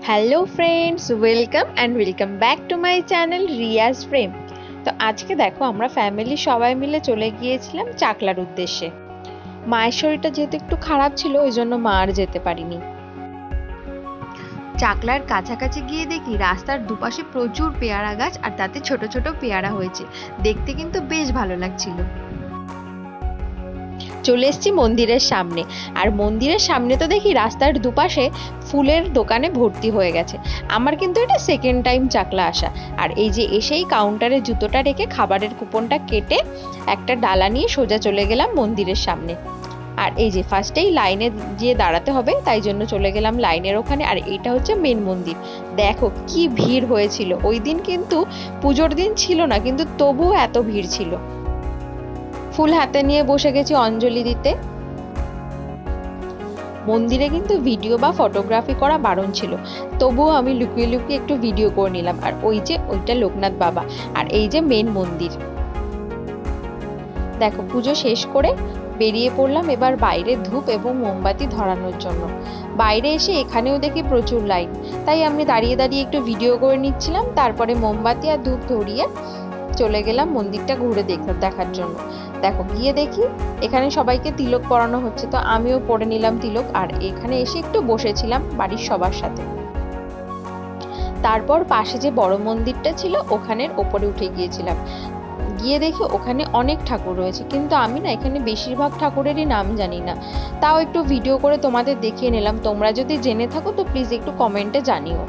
Hello friends, welcome back to my channel Riyaz frame. তো আজকে দেখো আমরা ফ্যামিলি সবাই মিলে চলে গিয়েছিলাম চাকলার উদ্দেশ্যে। মায়ের শরীরটা যেহেতু একটু খারাপ ছিল, ওই জন্য মা আর যেতে পারিনি। চাকলার কাছাকাছি গিয়ে দেখি রাস্তার দুপাশে প্রচুর পেয়ারা গাছ, আর তাতে ছোট ছোট পেয়ারা হয়েছে। দেখতে কিন্তু বেশ ভালো লাগছিল। চলে এসেছি মন্দিরের সামনে, আর মন্দিরের সামনে তো দেখি রাস্তার দুপাশে ফুলের দোকানে ভর্তি হয়ে গেছে। আমার কিন্তু এটা সেকেন্ড টাইম চাকলা আসা। আর এই যে এসেই কাউন্টারে জুতোটা রেখে খাবারের কুপনটা কেটে একটা ডালা নিয়ে সোজা চলে গেলাম মন্দিরের সামনে। আর এই যে ফার্স্টেই লাইনে গিয়ে দাঁড়াতে হবে, তাই জন্য চলে গেলাম লাইনের ওখানে। আর এইটা হচ্ছে মেন মন্দির। দেখো কি ভিড় হয়েছিল। ওই দিন কিন্তু পুজোর দিন ছিল না, কিন্তু তবুও এত ভিড় ছিল। ফুল হাতে নিয়ে বসে গেছি অঞ্জলি দিতে। মন্দিরে কিন্তু ভিডিও বা ফটোগ্রাফি করা বারণ ছিল, তবুও আমি লুকিয়ে লুকিয়ে একটু ভিডিও করে নিলাম। আর ওই যে ওইটা লোকনাথ বাবা, আর এই যে মেন মন্দির। দেখো পুজো শেষ করে বেরিয়ে পড়লাম এবার বাইরে ধূপ এবং মোমবাতি ধরানোর জন্য। বাইরে এসে এখানেও দেখি প্রচুর লাইন, তাই আমি দাঁড়িয়ে দাঁড়িয়ে একটু ভিডিও করে নিচ্ছিলাম। তারপরে মোমবাতি আর ধূপ ধরিয়ে চলে গেলাম মন্দিরটা ঘুরে দেখার জন্য। দেখো গিয়ে দেখি এখানে সবাইকে তিলক পরানো হচ্ছে, তো আমিও পরে নিলাম তিলক। আর এখানে এসে একটু বসেছিলাম বাড়ির সবার সাথে। তারপর পাশে যে বড় মন্দিরটা ছিল ওখানের ওপরে উঠে গিয়েছিলাম। গিয়ে দেখি ওখানে অনেক ঠাকুর রয়েছে, কিন্তু আমি না এখানে বেশিরভাগ ঠাকুরেরই নাম জানি না। তাও একটু ভিডিও করে তোমাদের দেখিয়ে নিলাম। তোমরা যদি জেনে থাকো তো প্লিজ একটু কমেন্টে জানিও।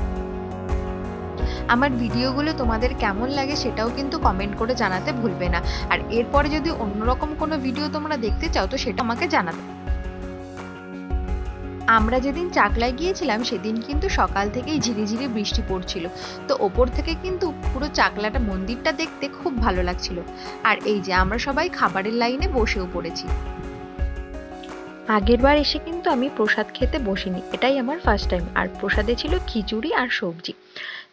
আমার ভিডিওগুলো তোমাদের কেমন লাগে সেটাও কিন্তু কমেন্ট করে জানাতে ভুলবে না। আর এরপরে যদি অন্যরকম কোনো ভিডিও তোমরা দেখতে চাও তো সেটা আমাকে জানাবে। আমরা যেদিন চাকলায় গিয়েছিলাম সেদিন কিন্তু সকাল থেকেই ঝিরিঝিরি বৃষ্টি পড়ছিল। তো ওপর থেকে কিন্তু পুরো চাকলাটা মন্দিরটা দেখতে খুব ভালো লাগছিল। আর এই যে আমরা সবাই খাবারের লাইনে বসেও পড়েছি। আগের বার এসে কিন্তু আমি প্রসাদ খেতে বসিনি, এটাই আমার ফার্স্ট টাইম। আর প্রসাদে ছিল খিচুড়ি আর সবজি।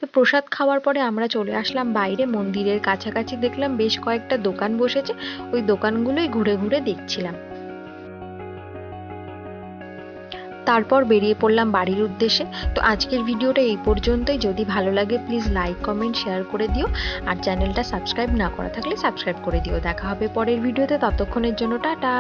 তো প্রসাদ খাওয়ার পরে আমরা চলে আসলাম বাইরে মন্দিরের কাছাকাছি। দেখলাম বেশ কয়েকটা দোকান বসেছে, ওই দোকানগুলোই ঘুরে ঘুরে দেখছিলাম। তারপর বেরিয়ে পড়লাম বাড়ির উদ্দেশ্যে। তো আজকের ভিডিওটা এই পর্যন্তই। যদি ভালো লাগে প্লিজ লাইক কমেন্ট শেয়ার করে দিও, আর চ্যানেলটা সাবস্ক্রাইব না করা থাকলে সাবস্ক্রাইব করে দিও। দেখা হবে পরের ভিডিওতে, ততক্ষণের জন্য টাটা।